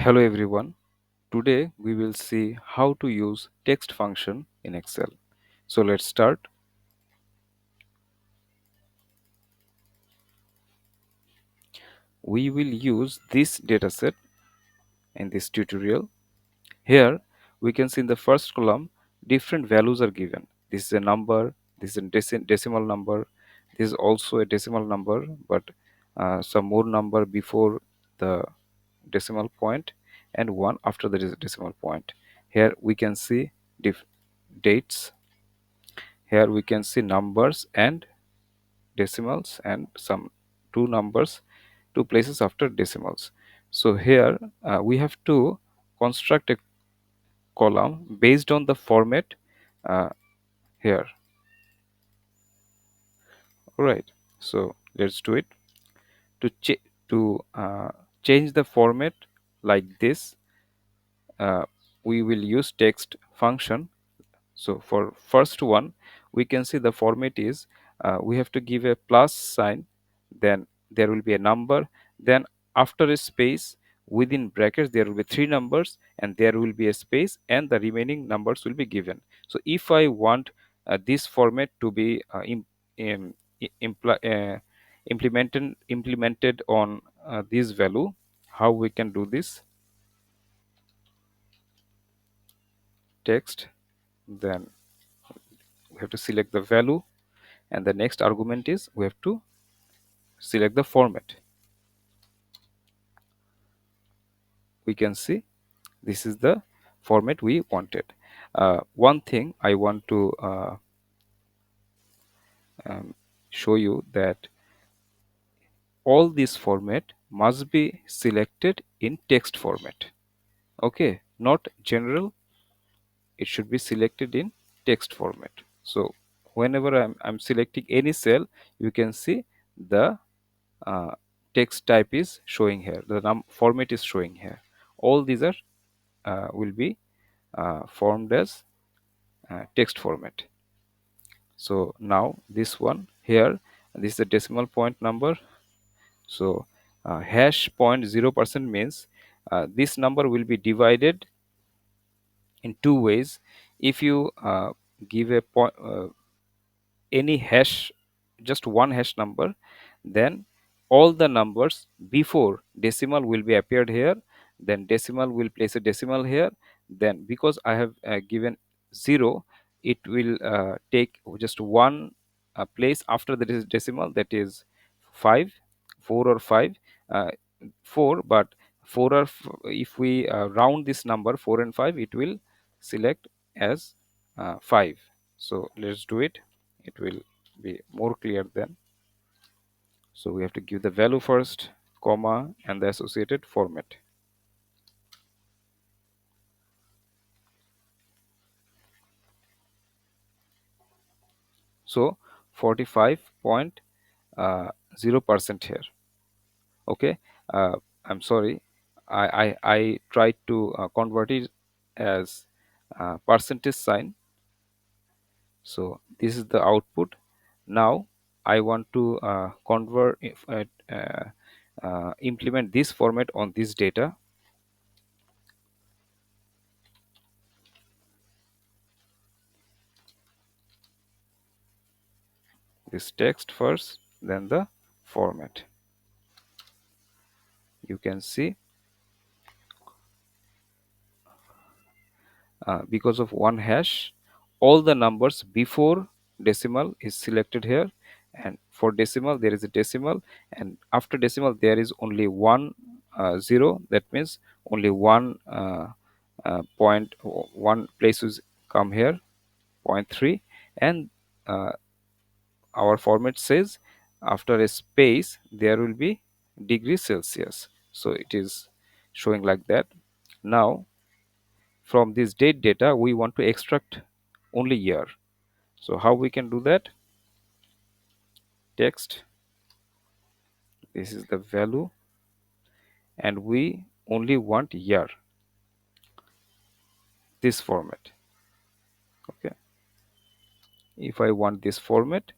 Hello everyone. Today we will see how to use text function in Excel. So let's start. We will use this dataset in this tutorial. Here we can see in the first column different values are given. This is a number, this is a decimal number, this is also a decimal number but some more number before the decimal point and one after the decimal point. Here we can see dates. Here we can see numbers and decimals and some two numbers, two places after decimals. So here we have to construct a column based on the format uh, here. All right. So let's do it. To change the format like this, uh, we will use text function. So for first one, we can see the format is we have to give a plus sign, then there will be a number, then after a space within brackets there will be three numbers and there will be a space and the remaining numbers will be given. So if I want this format to be im- implemented on this value, how we can do this? Text, then we have to select the value, and the next argument is we have to select the format. We can see this is the format we wanted. One thing I want to um, show you that all this format must be selected in text format. Okay, not general, it should be selected in text format. So whenever I'm selecting any cell, you can see the uh, text type is showing here, the format is showing here. All these are will be formed as text format. So now this one here, this is a decimal point number. So hash 0.0% means this number will be divided in two ways. If you give a any hash, just one hash number, then all the numbers before decimal will be appeared here, then decimal will place a decimal here, then because I have given 0, it will take just one place after the decimal, that is 5, 4 or 5, uh, 4, but 4 or if we round this number 4 and 5, it will select as 5. So let's do it, it will be more clear then. So we have to give the value first, comma, and the associated format. So 45.0% here. Okay, I'm sorry, I tried to convert it as percentage sign. So this is the output. Now I want to implement this format on this data. This text first, then the format. You can see because of one hash, all the numbers before decimal is selected here, and for decimal there is a decimal, and after decimal there is only one zero. That means only one point, one place is come here, point 0.3, and uh, our format says after a space there will be degree Celsius. So it is showing like that. Now from this date data we want to extract only year. So how we can do that? Text, this is the value, and we only want year, this format. Okay, if I want this format,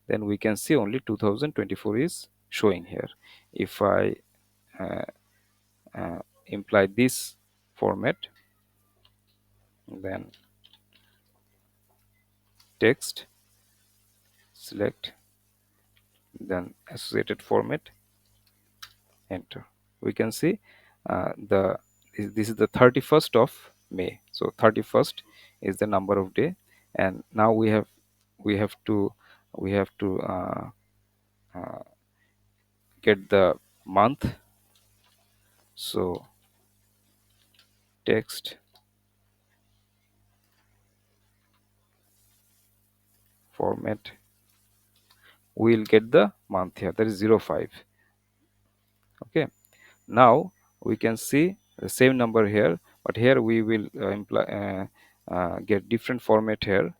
then we can see only 2024 is showing here. If I uh, imply this format, then text, select, then associated format, enter. We can see the this is the 31st of May. So 31st is the number of day, and now we have to we have to get the month. So text, format, we'll get the month here, that is 05. Okay, now we can see the same number here, but here we will get different format here.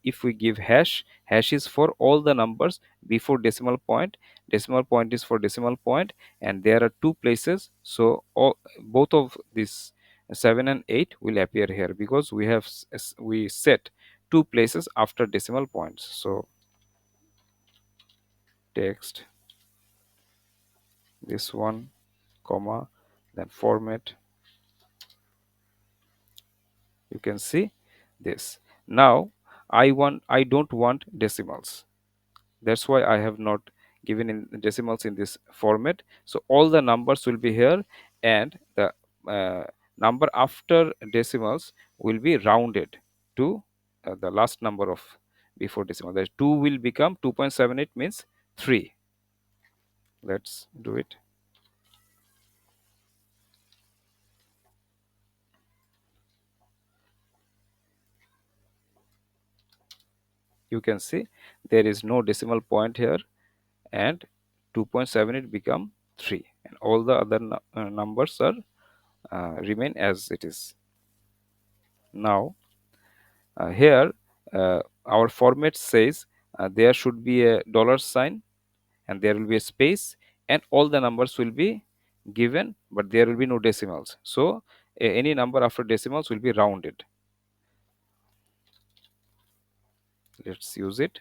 If we give hash, hash is for all the numbers before decimal point is for decimal point, and there are two places, so both of these 7 and 8 will appear here because we have we set two places after decimal points. So text, this one, comma, then format, you can see this. Now I don't want decimals, that's why I have not given in decimals in this format. So all the numbers will be here, and the uh, number after decimals will be rounded to the last number of before decimal. That 2 will become 2.78 means 3. Let's do it. You can see there is no decimal point here, and 2.78 become 3, and all the other numbers are remain as it is. Now here our format says there should be a dollar sign, and there will be a space, and all the numbers will be given, but there will be no decimals. So any number after decimals will be rounded. Let's use it.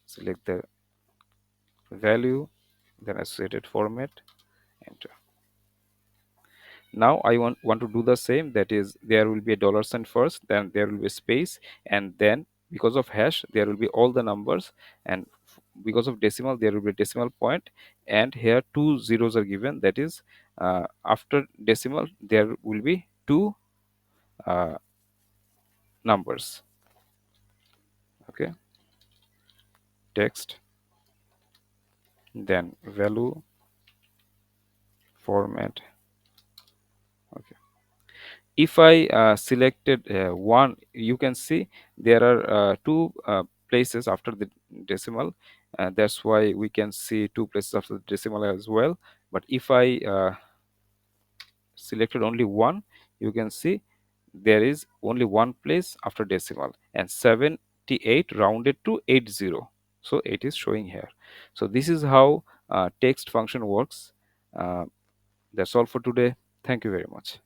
Select the value, then associated format, enter. Now I want to do the same, that is there will be a dollar sign first, then there will be a space, and then because of hash there will be all the numbers, and because of decimal there will be a decimal point, and here two zeros are given, that is after decimal there will be two uh, numbers. Okay, text, then value, format. Okay, if I selected one, you can see there are two places after the decimal, that's why we can see two places after the decimal as well. But if I selected only one, you can see there is only one place after decimal, and 78 rounded to 80, so it is showing here. So this is how text function works. uh, that's all for today. Thank you very much.